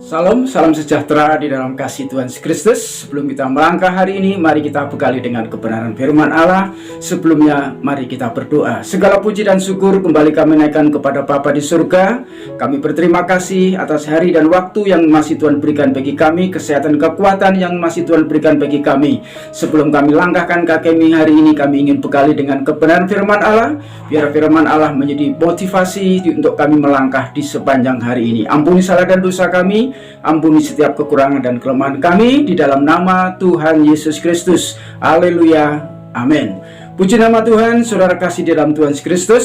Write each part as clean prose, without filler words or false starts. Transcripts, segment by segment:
Salam sejahtera di dalam kasih Tuhan Yesus Kristus. Sebelum kita melangkah hari ini, mari kita bekali dengan kebenaran firman Allah. Sebelumnya, mari kita berdoa. Segala puji dan syukur kembali kami naikkan kepada Bapa di surga. Kami berterima kasih atas hari dan waktu yang masih Tuhan berikan bagi kami, kesehatan, kekuatan yang masih Tuhan berikan bagi kami. Sebelum kami langkahkan kami hari ini, kami ingin bekali dengan kebenaran firman Allah. Biar firman Allah menjadi motivasi untuk kami melangkah di sepanjang hari ini. Ampuni salah dan dosa kami, ampuni setiap kekurangan dan kelemahan kami di dalam nama Tuhan Yesus Kristus. Haleluya, amin. Puji nama Tuhan. Saudara kasih di dalam Tuhan Yesus Kristus,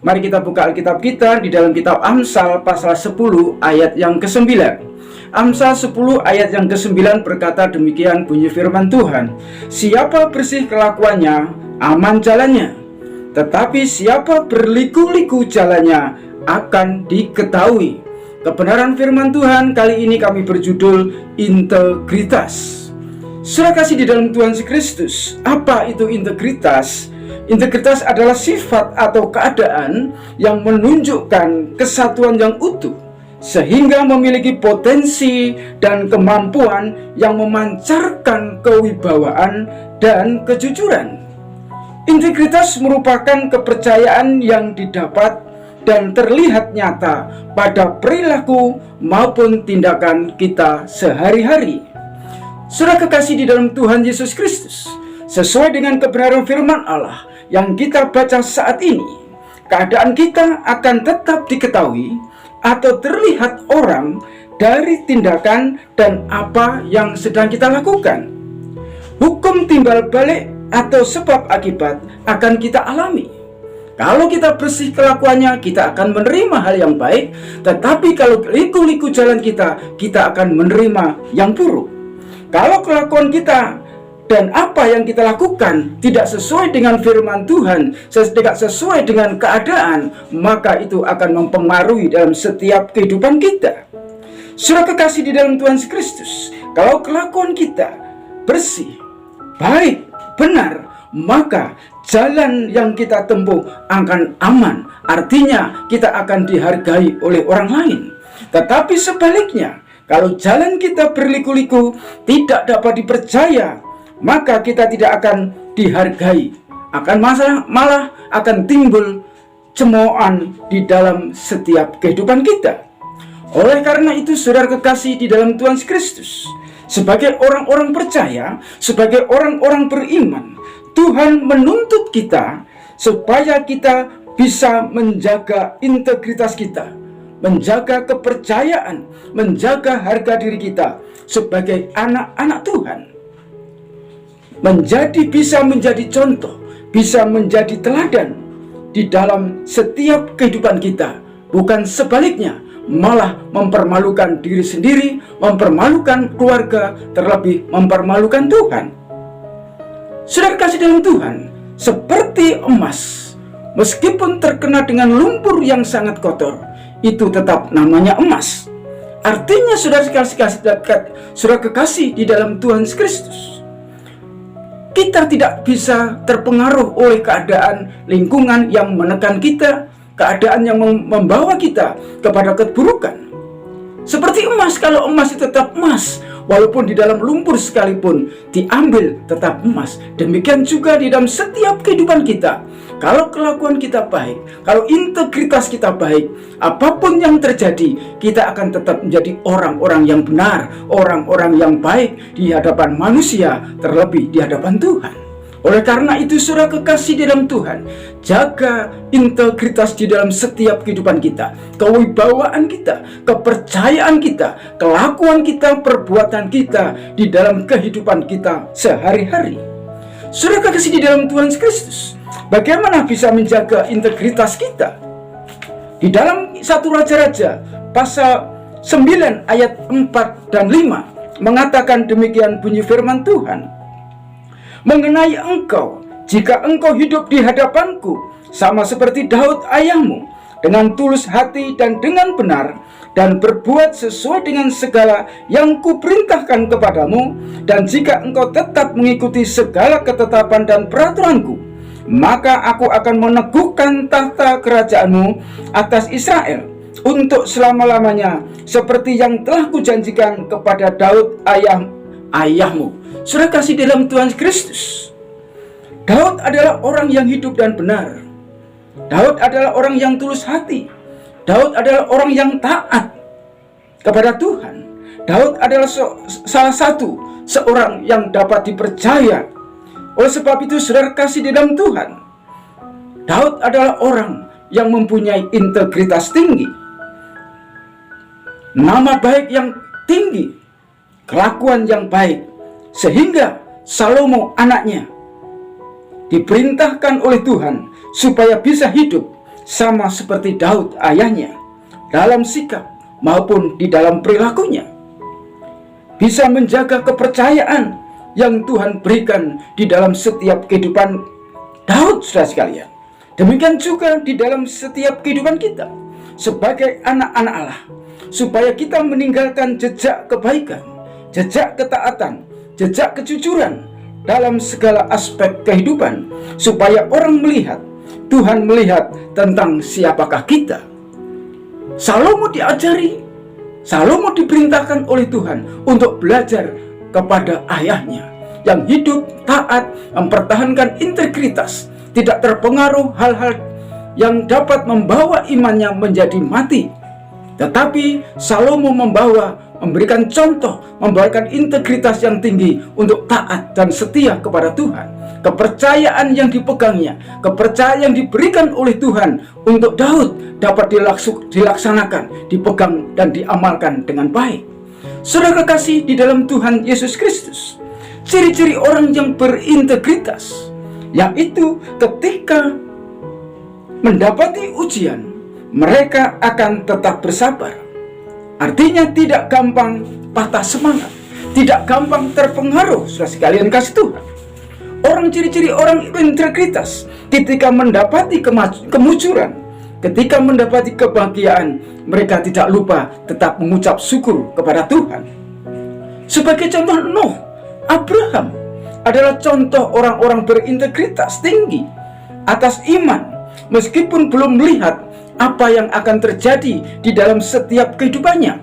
mari kita buka Alkitab kita di dalam kitab Amsal pasal 10 ayat yang ke-9. Amsal 10 ayat yang ke-9 berkata demikian bunyi firman Tuhan: siapa bersih kelakuannya, aman jalannya, tetapi siapa berliku-liku jalannya akan diketahui. Kebenaran firman Tuhan kali ini kami berjudul integritas. Saudara kasih di dalam Tuhan Yesus Kristus, apa itu integritas? Integritas adalah sifat atau keadaan yang menunjukkan kesatuan yang utuh, sehingga memiliki potensi dan kemampuan yang memancarkan kewibawaan dan kejujuran. Integritas merupakan kepercayaan yang didapat dan terlihat nyata pada perilaku maupun tindakan kita sehari-hari. Saudara kekasih di dalam Tuhan Yesus Kristus, sesuai dengan kebenaran firman Allah yang kita baca saat ini, keadaan kita akan tetap diketahui atau terlihat orang dari tindakan dan apa yang sedang kita lakukan. Hukum timbal balik atau sebab akibat akan kita alami. Kalau kita bersih kelakuannya, kita akan menerima hal yang baik. Tetapi kalau liku-liku jalan kita akan menerima yang buruk. Kalau kelakuan kita dan apa yang kita lakukan tidak sesuai dengan firman Tuhan, tidak sesuai dengan keadaan, maka itu akan mempengaruhi dalam setiap kehidupan kita. Saudara kekasih di dalam Tuhan Kristus, kalau kelakuan kita bersih, baik, benar, maka jalan yang kita tempuh akan aman. Artinya kita akan dihargai oleh orang lain. Tetapi sebaliknya, kalau jalan kita berliku-liku, tidak dapat dipercaya, maka kita tidak akan dihargai. Malah akan timbul cemoohan di dalam setiap kehidupan kita. Oleh karena itu, saudara kekasih di dalam Tuhan Kristus, sebagai orang-orang percaya, sebagai orang-orang beriman, Tuhan menuntut kita supaya kita bisa menjaga integritas kita, menjaga kepercayaan, menjaga harga diri kita sebagai anak-anak Tuhan. Bisa menjadi contoh, bisa menjadi teladan di dalam setiap kehidupan kita. Bukan sebaliknya, malah mempermalukan diri sendiri, mempermalukan keluarga, terlebih mempermalukan Tuhan. Saudara kasih dalam Tuhan, seperti emas, meskipun terkena dengan lumpur yang sangat kotor, itu tetap namanya emas. Artinya saudara kekasih di dalam Tuhan Kristus, kita tidak bisa terpengaruh oleh keadaan lingkungan yang menekan kita, keadaan yang membawa kita kepada keburukan. Seperti emas, kalau emas itu tetap emas, walaupun di dalam lumpur sekalipun diambil tetap emas. Demikian juga di dalam setiap kehidupan kita. Kalau kelakuan kita baik, kalau integritas kita baik, apapun yang terjadi, kita akan tetap menjadi orang-orang yang benar, orang-orang yang baik di hadapan manusia, terlebih di hadapan Tuhan. Oleh karena itu, saudara kekasih di dalam Tuhan, jaga integritas di dalam setiap kehidupan kita, kewibawaan kita, kepercayaan kita, kelakuan kita, perbuatan kita di dalam kehidupan kita sehari-hari. Saudara kekasih di dalam Tuhan Kristus, bagaimana bisa menjaga integritas kita? Di dalam 1 Raja-Raja pasal 9 ayat 4 dan 5 mengatakan demikian bunyi firman Tuhan: mengenai engkau, jika engkau hidup di hadapanku sama seperti Daud ayahmu, dengan tulus hati dan dengan benar, dan berbuat sesuai dengan segala yang kuperintahkan kepadamu, dan jika engkau tetap mengikuti segala ketetapan dan peraturanku, maka aku akan meneguhkan tahta kerajaanmu atas Israel, untuk selama-lamanya, seperti yang telah kujanjikan kepada Daud ayahmu. Saudara kasih dalam Tuhan Kristus, Daud adalah orang yang hidup dan benar. Daud adalah orang yang tulus hati. Daud adalah orang yang taat kepada Tuhan. Daud adalah salah satu seorang yang dapat dipercaya. Oleh sebab itu, saudara kasih di dalam Tuhan, Daud adalah orang yang mempunyai integritas tinggi, nama baik yang tinggi, kelakuan yang baik, sehingga Salomo anaknya diperintahkan oleh Tuhan supaya bisa hidup sama seperti Daud ayahnya, dalam sikap maupun di dalam perilakunya, bisa menjaga kepercayaan yang Tuhan berikan di dalam setiap kehidupan Daud, saudara sekalian. Demikian juga di dalam setiap kehidupan kita sebagai anak-anak Allah, supaya kita meninggalkan jejak kebaikan, jejak ketaatan, jejak kejujuran dalam segala aspek kehidupan, supaya orang melihat, Tuhan melihat tentang siapakah kita. Salomo Salomo diperintahkan oleh Tuhan untuk belajar kepada ayahnya yang hidup taat, mempertahankan integritas, tidak terpengaruh hal-hal yang dapat membawa imannya menjadi mati. Tetapi Salomo memberikan contoh, memberikan integritas yang tinggi untuk taat dan setia kepada Tuhan. Kepercayaan yang dipegangnya, kepercayaan yang diberikan oleh Tuhan untuk Daud dapat dilaksanakan, dipegang dan diamalkan dengan baik. Saudara kasih di dalam Tuhan Yesus Kristus, ciri-ciri orang yang berintegritas, yaitu ketika mendapati ujian, mereka akan tetap bersabar. Artinya tidak gampang patah semangat, tidak gampang terpengaruh. Saudara sekalian kasih Tuhan, ciri-ciri orang berintegritas ketika mendapati kemujuran, ketika mendapati kebahagiaan, mereka tidak lupa tetap mengucap syukur kepada Tuhan. Sebagai contoh, Nuh, Abraham adalah contoh orang-orang berintegritas tinggi atas iman, meskipun belum melihat apa yang akan terjadi di dalam setiap kehidupannya.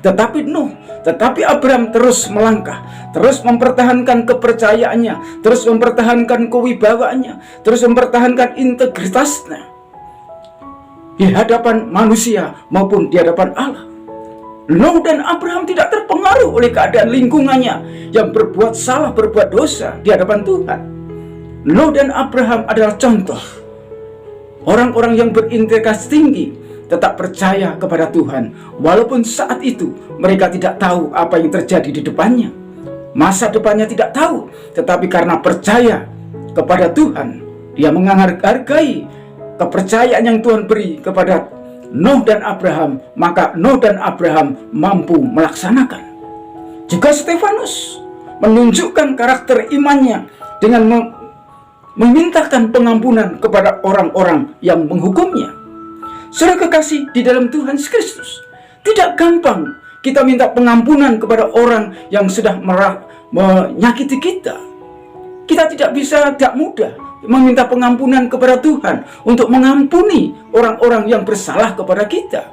Tetapi Abraham terus melangkah, terus mempertahankan kepercayaannya, terus mempertahankan kewibawaannya, terus mempertahankan integritasnya di hadapan manusia maupun di hadapan Allah. Nuh dan Abraham tidak terpengaruh oleh keadaan lingkungannya yang berbuat salah, berbuat dosa di hadapan Tuhan. Nuh dan Abraham adalah contoh orang-orang yang berintegritas tinggi, tetap percaya kepada Tuhan, walaupun saat itu mereka tidak tahu apa yang terjadi di depannya. Masa depannya tidak tahu, tetapi karena percaya kepada Tuhan, dia menghargai kepercayaan yang Tuhan beri kepada Nuh dan Abraham, maka Nuh dan Abraham mampu melaksanakan. Juga Stefanus menunjukkan karakter imannya dengan memintakan pengampunan kepada orang-orang yang menghukumnya. Saudara kekasih di dalam Tuhan Kristus, tidak gampang kita minta pengampunan kepada orang yang sudah menyakiti kita. Kita tidak mudah meminta pengampunan kepada Tuhan untuk mengampuni orang-orang yang bersalah kepada kita.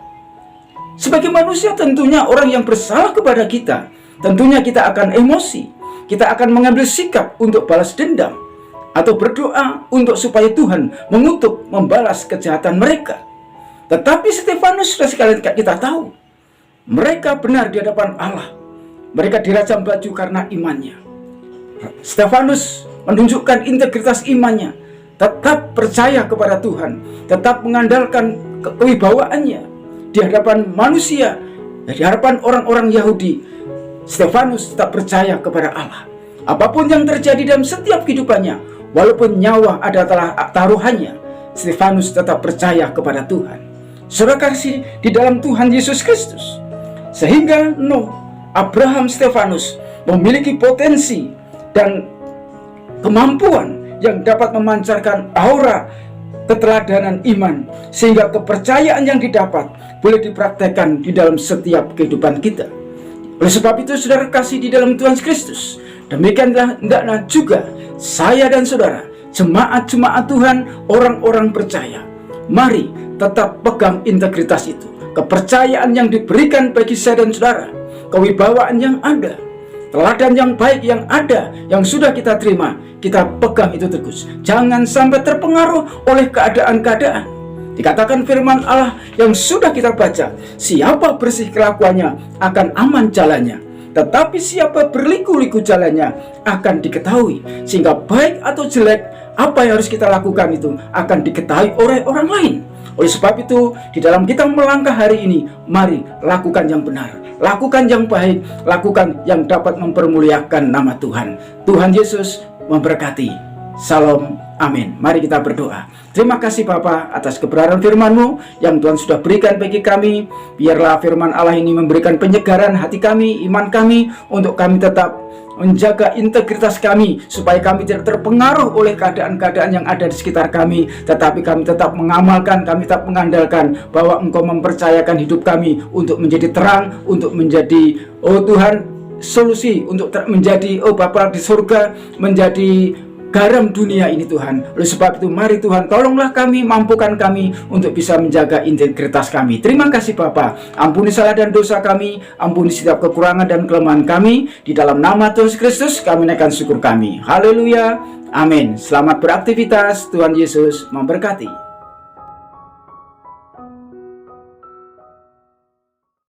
Sebagai manusia, tentunya orang yang bersalah kepada kita, tentunya kita akan emosi, kita akan mengambil sikap untuk balas dendam, atau berdoa untuk supaya Tuhan mengutuk, membalas kejahatan mereka. Tetapi Stefanus, sudah sekalian kita tahu, mereka benar di hadapan Allah. Mereka dirajam baju karena imannya. Stefanus menunjukkan integritas imannya, tetap percaya kepada Tuhan, tetap mengandalkan kewibawaannya di hadapan manusia, di hadapan orang-orang Yahudi. Stefanus tetap percaya kepada Allah. Apapun yang terjadi dalam setiap kehidupannya, walaupun nyawa adalah taruhannya, Stefanus tetap percaya kepada Tuhan. Saudara kasih di dalam Tuhan Yesus Kristus, sehingga Nuh, Abraham, Stefanus memiliki potensi dan kemampuan yang dapat memancarkan aura keteladanan iman, sehingga kepercayaan yang didapat boleh dipraktekkan di dalam setiap kehidupan kita. Oleh sebab itu, saudara kasih di dalam Tuhan Kristus, demikianlah hendaklah juga saya dan saudara, jemaat-jemaat Tuhan, orang-orang percaya, mari tetap pegang integritas itu, kepercayaan yang diberikan bagi saya dan saudara, kewibawaan yang ada, teladan yang baik yang ada, yang sudah kita terima, kita pegang itu tegus. Jangan sampai terpengaruh oleh keadaan-keadaan. Dikatakan firman Allah yang sudah kita baca, siapa bersih kelakuannya akan aman jalannya, tetapi siapa berliku-liku jalannya akan diketahui. Sehingga baik atau jelek, apa yang harus kita lakukan itu akan diketahui oleh orang lain. Oleh sebab itu, di dalam kita melangkah hari ini, mari lakukan yang benar, lakukan yang baik, lakukan yang dapat mempermuliakan nama Tuhan. Tuhan Yesus memberkati. Salam, amin. Mari kita berdoa. Terima kasih Bapa atas kebenaran firman-Mu yang Tuhan sudah berikan bagi kami. Biarlah firman Allah ini memberikan penyegaran hati kami, iman kami, untuk kami tetap menjaga integritas kami, supaya kami tidak terpengaruh oleh keadaan-keadaan yang ada di sekitar kami, tetapi kami tetap mengamalkan, kami tetap mengandalkan bahwa Engkau mempercayakan hidup kami untuk menjadi terang, untuk menjadi, oh Tuhan, solusi, untuk menjadi, oh Bapa di surga, menjadi garam dunia ini Tuhan. Oleh sebab itu mari Tuhan, tolonglah kami, mampukan kami untuk bisa menjaga integritas kami. Terima kasih Bapa. Ampuni salah dan dosa kami, ampuni setiap kekurangan dan kelemahan kami. Di dalam nama Tuhan Kristus kami naikkan syukur kami. Haleluya, amin. Selamat beraktivitas, Tuhan Yesus memberkati.